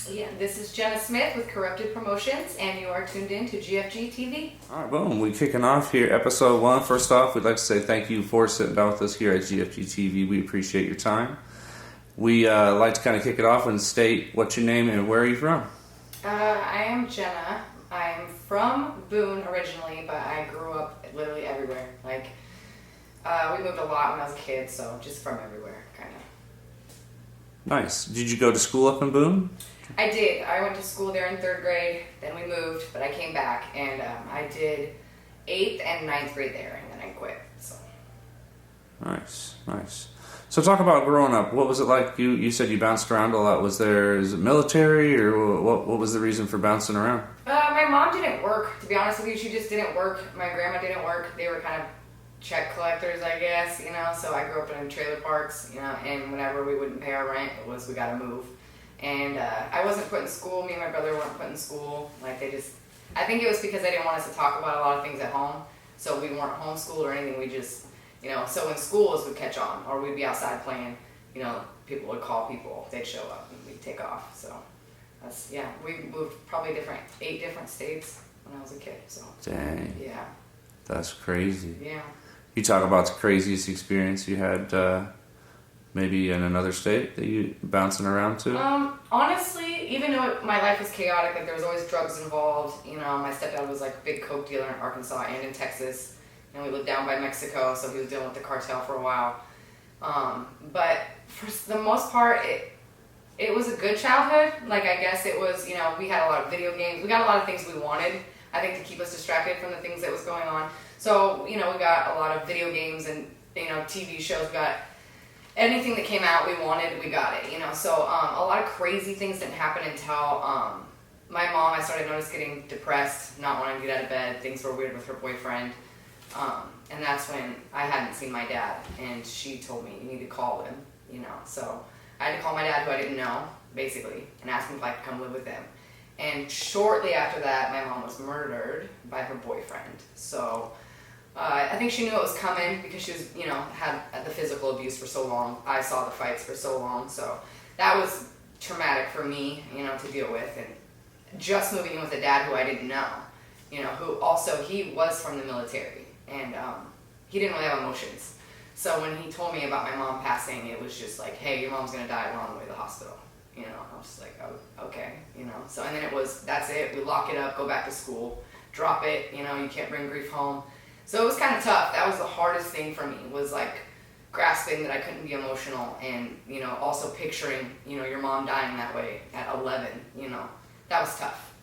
Yeah, this is Jenna Smith with Corrupted Promotions, and you are tuned in to GFG TV. All right, boom. We're kicking off here, episode 1. First off, we'd like to say thank you for sitting down with us here at GFG TV. We appreciate your time. We like to kind of kick it off and state what's your name and where are you from? I am Jenna. I'm from Boone originally, but I grew up literally everywhere. Like, we moved a lot when I was a kid, so just from everywhere, kind of. Nice. Did you go to school up in Boone? I did. I went to school there in 3rd grade, then we moved, but I came back, and I did 8th and 9th grade there, and then I quit, so. Nice. So talk about growing up. What was it like? You said you bounced around a lot. Is it military, or what was the reason for bouncing around? My mom didn't work, to be honest with you. She just didn't work. My grandma didn't work. They were kind of check collectors, I guess, so I grew up in trailer parks, and whenever we wouldn't pay our rent, it was we gotta move. And I wasn't put in school. Me and my brother weren't put in school. Like, I think it was because they didn't want us to talk about a lot of things at home, so we weren't homeschooled or anything. We just, so when schools would catch on, or we'd be outside playing, people would call people, they'd show up, and we'd take off. So we moved probably 8 different states when I was a kid. So dang, yeah, that's crazy. Yeah. You talk about the craziest experience you had, maybe in another state that you bouncing around to? Honestly, even though my life was chaotic, like there was always drugs involved. My stepdad was like a big coke dealer in Arkansas and in Texas, and we lived down by Mexico, so he was dealing with the cartel for a while. But for the most part, it was a good childhood. Like, I guess it was, we had a lot of video games. We got a lot of things we wanted, I think, to keep us distracted from the things that was going on. So, we got a lot of video games and, TV shows. We got anything that came out we wanted, we got it, So, a lot of crazy things didn't happen until my mom, I started noticing getting depressed, not wanting to get out of bed. Things were weird with her boyfriend. And that's when I hadn't seen my dad, and she told me, you need to call him, So I had to call my dad, who I didn't know, basically, and ask him if I could come live with him. And shortly after that, my mom was murdered by her boyfriend. So I think she knew it was coming because she was, had the physical abuse for so long. I saw the fights for so long. So that was traumatic for me, to deal with. And just moving in with a dad who I didn't know, who also, he was from the military. And he didn't really have emotions. So when he told me about my mom passing, it was just like, hey, your mom's going to die, we're on the way to the hospital. I was just like, oh, okay, So, and then that's it. We lock it up, go back to school, drop it, you can't bring grief home. So it was kind of tough. That was the hardest thing for me, was like grasping that I couldn't be emotional, and, also picturing, your mom dying that way at 11, that was tough.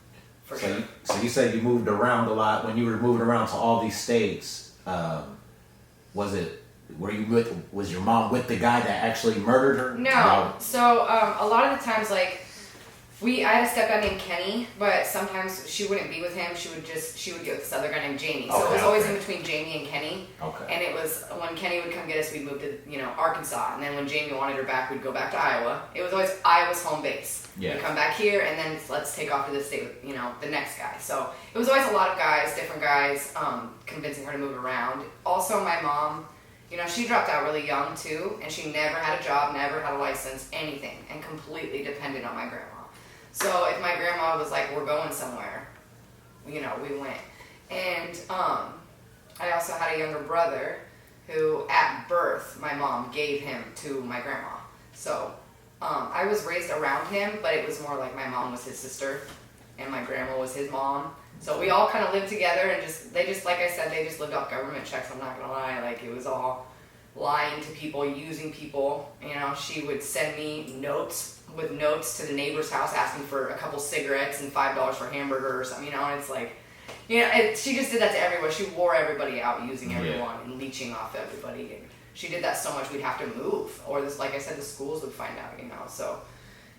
For sure. So you said you moved around a lot. When you were moving around to all these states, was your mom with the guy that actually murdered her? No. So a lot of the times, like, I had a stepdad named Kenny, but sometimes she wouldn't be with him. She would get with this other guy named Jamie. So it was always in between Jamie and Kenny. Okay. And it was, when Kenny would come get us, we'd move to, Arkansas. And then when Jamie wanted her back, we'd go back to Iowa. It was always Iowa's home base. Yeah. We'd come back here, and then let's take off to the state with, the next guy. So it was always a lot of guys, different guys, convincing her to move around. Also, my mom, she dropped out really young too, and she never had a job, never had a license, anything, and completely depended on my grandma. So if my grandma was like, we're going somewhere, we went. And I also had a younger brother who, at birth, my mom gave him to my grandma. So I was raised around him, but it was more like my mom was his sister, and my grandma was his mom. So we all kind of lived together, and they just, like I said, they just lived off government checks, I'm not going to lie. Like, it was all lying to people, using people. She would send me notes to the neighbor's house asking for a couple cigarettes and $5 for hamburgers. And it's like, she just did that to everyone. She wore everybody out, using everyone and leeching off everybody. And she did that so much we'd have to move, or like I said, the schools would find out, So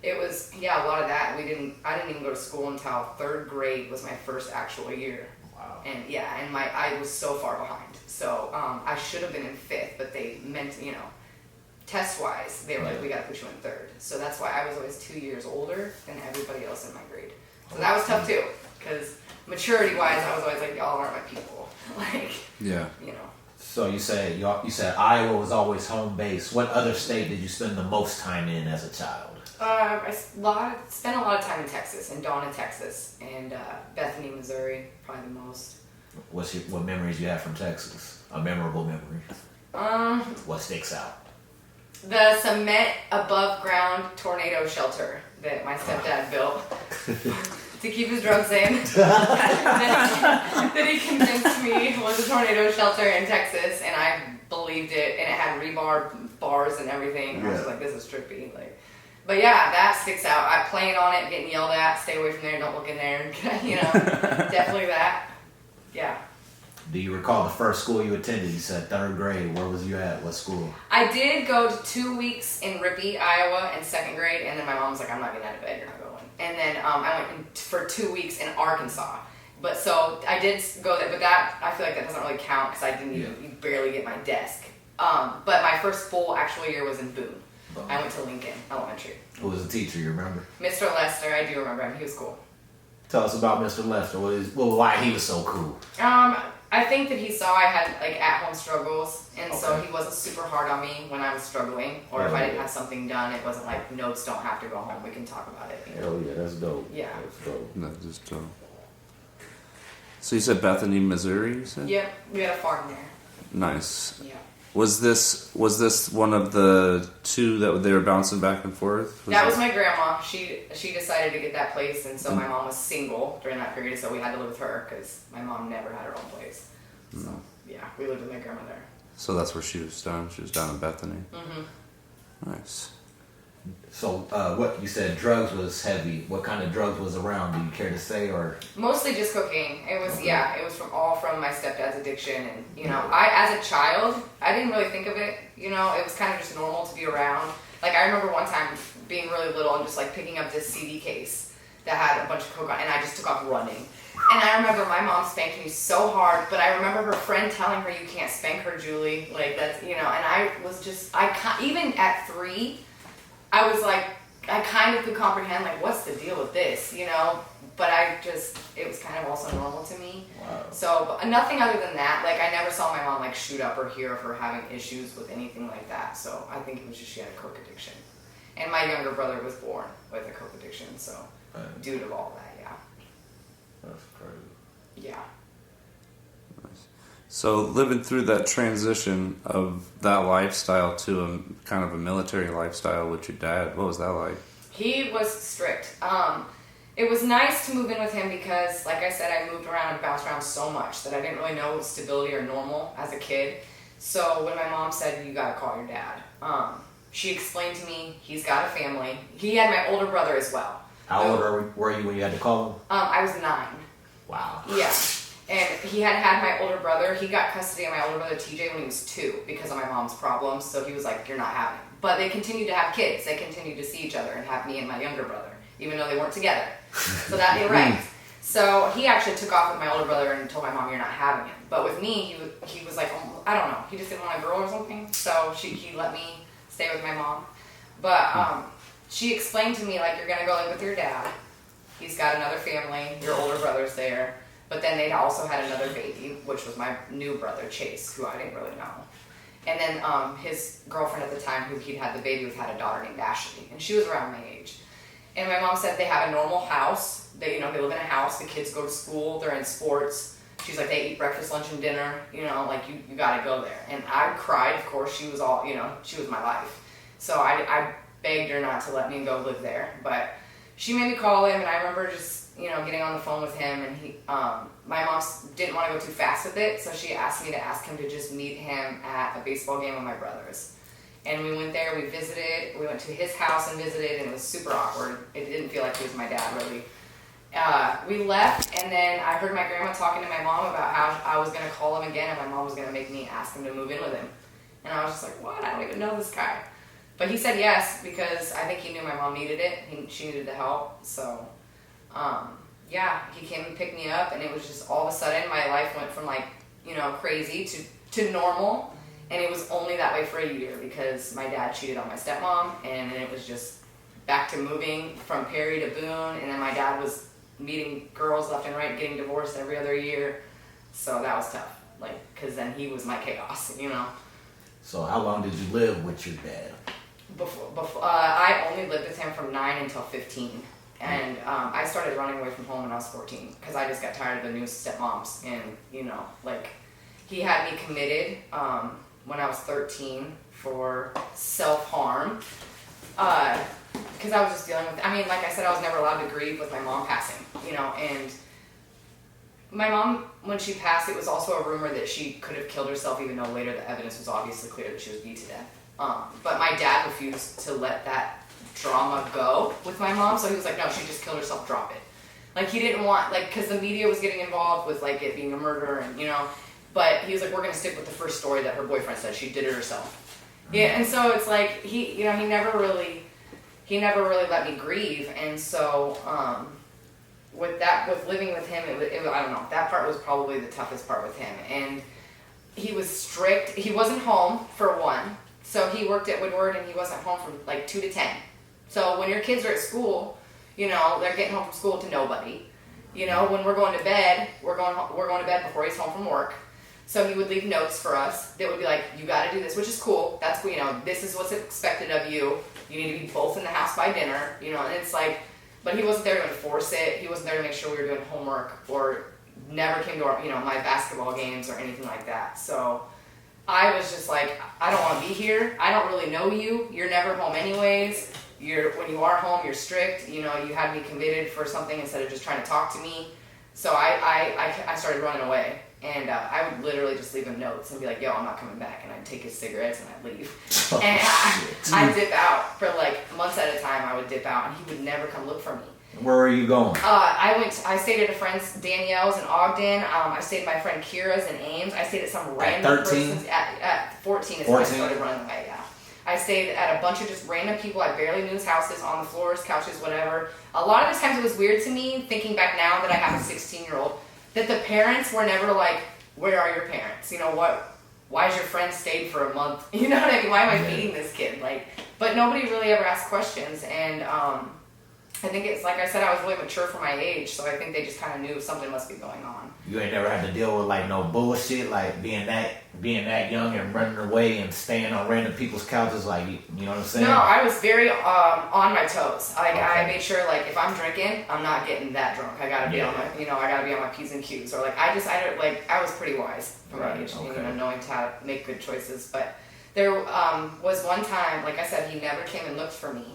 it was, a lot of that. I didn't even go to school until 3rd grade was my first actual year. Wow. And I was so far behind. So I should have been in 5th, but they meant, test-wise, they were like, we got to put you in 3rd. So that's why I was always 2 years older than everybody else in my grade. So that was tough too, because maturity-wise, I was always like, y'all aren't my people. Like, yeah. So you said Iowa was always home base. What other state did you spend the most time in as a child? Spent a lot of time in Texas, in Donna, Texas, and Bethany, Missouri, probably the most. What memories you have from Texas? A memorable memory. What sticks out? The cement above ground tornado shelter that my stepdad built to keep his drugs in. that he convinced me was a tornado shelter in Texas, and I believed it. And it had rebar bars and everything. And I was like, "This is trippy." But yeah, that sticks out. I playing on it, getting yelled at, stay away from there, don't look in there. Definitely that. Yeah. Do you recall the first school you attended? You said 3rd grade. Where was you at? What school? I did go to 2 weeks in Rippey, Iowa in 2nd grade, and then my mom was like, "I'm not getting out of bed, you're not going." And then I went for 2 weeks in Arkansas. But so I did go there, but that, I feel like that doesn't really count because I didn't even barely get my desk. But my first full actual year was in Boone. I went to Lincoln Elementary. Who was the teacher, you remember? Mr. Lester, I do remember him. He was cool. Tell us about Mr. Lester. Why he was so cool? I think that he saw I had at-home struggles, and so he wasn't super hard on me when I was struggling, or if I didn't have something done, it wasn't like, notes don't have to go home, we can talk about it. Hell yeah, that's dope. Yeah. That's dope. That is dope. So you said Bethany, Missouri, you said? Yep, we had a farm there. Nice. Yeah. Was this one of the two that they were bouncing back and forth? That was my grandma. She decided to get that place, and so my mom was single during that period, so we had to live with her because my mom never had her own place. So yeah, we lived with my grandma there. So that's where she was down. She was down in Bethany. Mm-hmm. Nice. So what you said, drugs was heavy. What kind of drugs was around? Do you care to say, or? Mostly just cocaine. It was it was from my stepdad's addiction, and I as a child I didn't really think of it. It was kind of just normal to be around. Like I remember one time being really little and just picking up this CD case that had a bunch of coke on, and I just took off running. And I remember my mom spanked me so hard, but I remember her friend telling her, "You can't spank her, Julie." That's and I was just even at 3. I was like, I kind of could comprehend, what's the deal with this, But it was kind of also normal to me. Wow. So, but nothing other than that. I never saw my mom, shoot up or hear of her having issues with anything like that. So, I think it was just she had a coke addiction. And my younger brother was born with a coke addiction, so, due to all that, yeah. That's crazy. Yeah. So living through that transition of that lifestyle to a kind of a military lifestyle with your dad, what was that like? He was strict. It was nice to move in with him because, like I said, I moved around and bounced around so much that I didn't really know stability or normal as a kid. So when my mom said, "You gotta call your dad," she explained to me he's got a family. He had my older brother as well. How old were you when you had to call him? I was 9. Wow. Yeah. And he had my older brother. He got custody of my older brother TJ when he was 2 because of my mom's problems. So he was like, "You're not having him." But they continued to have kids. They continued to see each other and have me and my younger brother, even though they weren't together. So that you're right. So he actually took off with my older brother and told my mom, "You're not having him." But with me, he was like, I don't know, he just didn't want a girl or something. So he let me stay with my mom. But she explained to me, "You're gonna go live with your dad. He's got another family. Your older brother's there." But then they'd also had another baby, which was my new brother, Chase, who I didn't really know. And then his girlfriend at the time, who he'd had the baby with, had a daughter named Ashley, and she was around my age. And my mom said they have a normal house. They live in a house. The kids go to school. They're in sports. She's like, they eat breakfast, lunch, and dinner. You got to go there. And I cried. Of course, she was all, she was my life. So I begged her not to let me go live there. But she made me call him, and I remember just getting on the phone with him, and my mom didn't want to go too fast with it, so she asked me to ask him to just meet him at a baseball game with my brothers. And we went there, we visited, we went to his house and visited, and it was super awkward. It didn't feel like he was my dad, really. We left, and then I heard my grandma talking to my mom about how I was going to call him again, and my mom was going to make me ask him to move in with him. And I was just like, what? I don't even know this guy. But he said yes, because I think he knew my mom needed it. She needed the help, so... he came and picked me up, and it was just all of a sudden my life went from crazy to normal, and it was only that way for a year because my dad cheated on my stepmom, and then it was just back to moving from Perry to Boone, and then my dad was meeting girls left and right, getting divorced every other year, so that was tough, because then he was my chaos, So how long did you live with your dad? I only lived with him from 9 until 15. And I started running away from home when I was 14 because I just got tired of the new stepmoms. And, you know, like, he had me committed when I was 13 for self-harm. Because I was just dealing with, I mean, like I said, I was never allowed to grieve with my mom passing, you know, and my mom, when she passed, it was also a rumor that she could have killed herself, even though later the evidence was obviously clear that she was beat to death. But my dad refused to let that drama go with my mom, so he was like, no, she just killed herself, drop it. Like, he didn't want, like, because the media was getting involved with, like, it being a murder and, you know, but he was like, we're going to stick with the first story that her boyfriend said she did it herself. Yeah, and so it's like, he never really let me grieve, and so, with living with him, I don't know, that part was probably the toughest part with him, and he was strict. He wasn't home, for one, so he worked at Woodward, and he wasn't home from, like, 2 to 10. So when your kids are at school, you know, they're getting home from school to nobody. You know, when we're going to bed, we're going to bed before he's home from work. So he would leave notes for us that would be like, you got to do this, which is cool. That's cool, you know, this is what's expected of you. You need to be both in the house by dinner, you know, and it's like, but he wasn't there to enforce it. He wasn't there to make sure we were doing homework, or never came to our, you know, my basketball games or anything like that. So I was just like, I don't want to be here. I don't really know you. You're never home anyways. When you are home, you're strict. You know, you had me committed for something instead of just trying to talk to me. So I started running away. And I would literally just leave him notes and be like, yo, I'm not coming back. And I'd take his cigarettes and I'd leave. And I'd dip out for like months at a time. I would dip out and he would never come look for me. Where are you going? I stayed at a friend's, Danielle's in Ogden. I stayed at my friend Kira's in Ames. I stayed at some random person's at 14 is when I started running away, yeah. I stayed at a bunch of just random people I barely knew houses, on the floors, couches, whatever. A lot of the times it was weird to me, thinking back now that I have a 16-year-old, that the parents were never like, where are your parents? You know, why is your friend stayed for a month? You know what I mean? Why am I feeding this kid? Like, but nobody really ever asked questions. And I think it's, like I said, I was really mature for my age, so I think they just kind of knew something must be going on. You ain't never had to deal with like no bullshit, like being that young and running away and staying on random people's couches, like, you know what I'm saying? No, I was very on my toes. Like, okay. I made sure, like, if I'm drinking, I'm not getting that drunk. I gotta be on my, you know, I gotta be on my P's and Q's. Or like, I was pretty wise for my age, okay. You know, knowing how to make good choices. But there was one time, like I said, he never came and looked for me.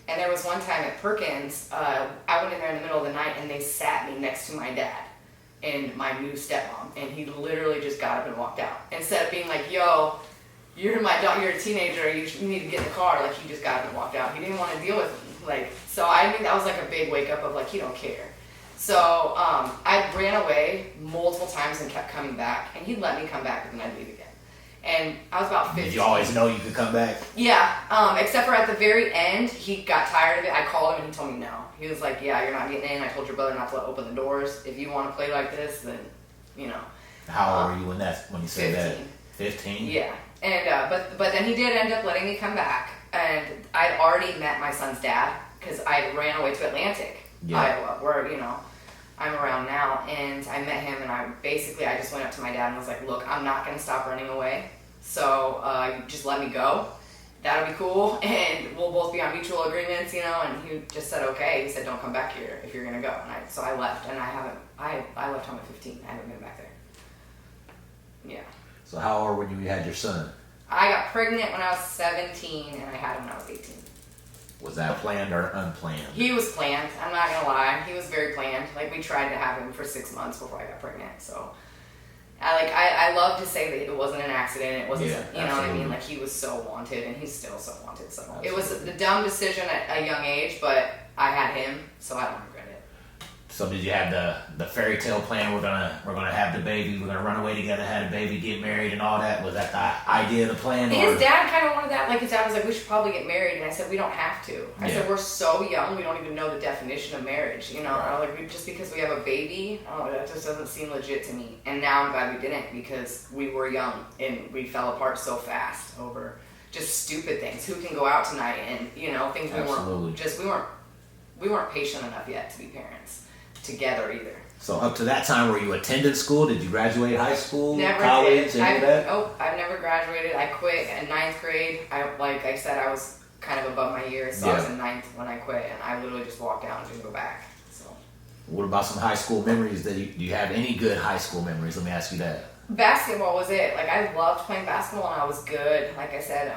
And there was one time at Perkins, I went in there in the middle of the night and they sat me next to my dad and my new stepmom, and he literally just got up and walked out. Instead of being like, yo, you're my daughter, you're a teenager, you need to get in the car, like, he just got up and walked out. He didn't want to deal with me. Like, so I think that was like a big wake up of like, he don't care. So I ran away multiple times and kept coming back, and he'd let me come back, but then I'd leave again. And I was about 15. Did you always know you could come back? Yeah, except for at the very end, he got tired of it. I called him and he told me no. He was like, yeah, you're not getting in. I told your brother not to open the doors. If you want to play like this, then, you know. How old were you when you said 15. that? 15? Yeah. And but then he did end up letting me come back. And I'd already met my son's dad because I ran away to Atlantic, Iowa, where, you know, I'm around now. And I met him and I just went up to my dad and was like, look, I'm not going to stop running away. So just let me go. That'll be cool, and we'll both be on mutual agreements, you know. And he just said, okay. He said, don't come back here if you're gonna go. And so I left, and I left home at 15. I haven't been back there. Yeah. So how old were you when you had your son? I got pregnant when I was 17, and I had him when I was 18. Was that planned or unplanned? He was planned. I'm not gonna lie. He was very planned. Like, we tried to have him for 6 months before I got pregnant. So. I love to say that it wasn't an accident. It wasn't, you know absolutely. What I mean? Like, he was so wanted, and he's still so wanted. So absolutely. It was the dumb decision at a young age, but I had him, so I don't regret it. So did you have the fairy tale plan? We're gonna have the baby. We're gonna run away together, have a baby, get married, and all that. Was that the idea of the plan? His dad kind of wanted that. Like, his dad was like, we should probably get married, and I said, we don't have to. I said, we're so young, we don't even know the definition of marriage. You know, right. Like, just because we have a baby, that just doesn't seem legit to me. And now I'm glad we didn't, because we were young and we fell apart so fast over just stupid things. Who can go out tonight? And, you know, things we weren't patient enough yet to be parents together either. So up to that time, were you attending school? Did you graduate high school, never college, did. any of that? Oh, I've never graduated. I quit in 9th grade. Like I said, I was kind of above my years. So I was in 9th when I quit, and I literally just walked out and didn't go back. So. What about some high school memories? Do you have any good high school memories? Let me ask you that. Basketball was it. Like, I loved playing basketball, and I was good, like I said.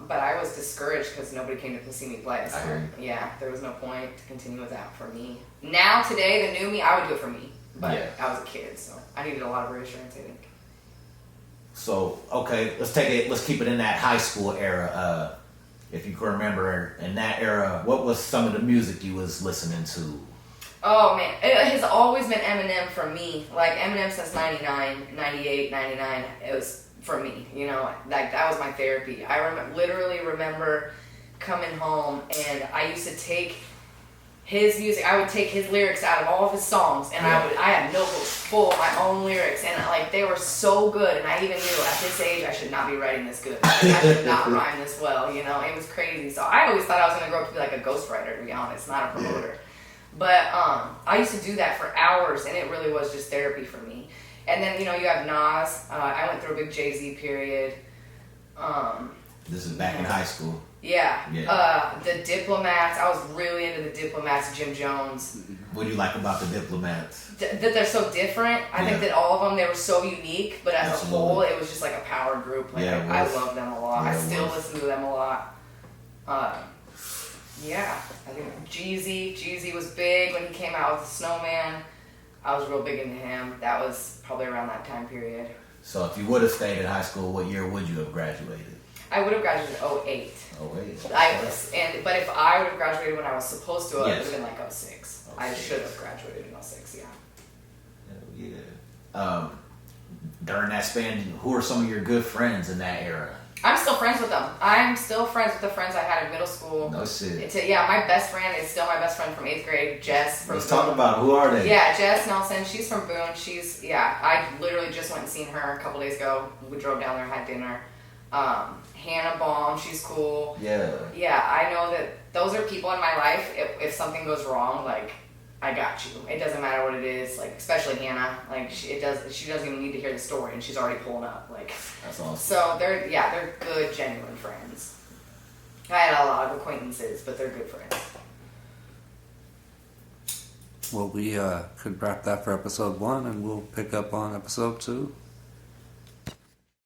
But I was discouraged because nobody came to see me play. So, yeah, there was no point to continue with that for me. Now, today, the new me, I would do it for me. But I was a kid, so I needed a lot of reassurance, I think. So, okay, let's keep it in that high school era. If you can remember, in that era, what was some of the music you was listening to? Oh, man. It has always been Eminem for me. Like, Eminem since 99, 98, 99. It was for me, you know. Like, that was my therapy. I literally remember coming home, and I used to take his music. I would take his lyrics out of all of his songs, and I had notebooks full of my own lyrics, and, like, they were so good. And I even knew at this age I should not be writing this good. I should not rhyme this well, you know. It was crazy. So I always thought I was going to grow up to be, like, a ghostwriter, to be honest, not a promoter. But I used to do that for hours, and it really was just therapy for me. And then, you know, you have Nas. I went through a big Jay-Z period. This is back in high school. Yeah. The Diplomats. I was really into the Diplomats, Jim Jones. What do you like about the Diplomats? That they're so different. I think that all of them, they were so unique, but as a whole, it was just like a power group. Like, I love them a lot. I still listen to them a lot. Yeah, I think Jeezy was big when he came out with Snowman. I was real big into him. That was probably around that time period. So if you would have stayed in high school, what year would you have graduated? I would have graduated in 08. 08. But if I would have graduated when I was supposed to, it would have been like 06. I should have graduated in 06, During that span, who are some of your good friends in that era? I'm still friends with them. I'm still friends with the friends I had in middle school. No shit. My best friend is still my best friend from 8th grade, Jess from Let's Boone. talk about who are they? Yeah, Jess Nelson. She's from Boone. I literally just went and seen her a couple days ago. We drove down there and had dinner. Hannah Baum, she's cool. Yeah. Yeah, I know that those are people in my life. If something goes wrong, like, I got you. It doesn't matter what it is. Like, especially Hannah. Like, she doesn't even need to hear the story, and she's already pulling up. Like, that's awesome. So they're good, genuine friends. I had a lot of acquaintances, but they're good friends. Well, we could wrap that for episode 1, and we'll pick up on episode 2.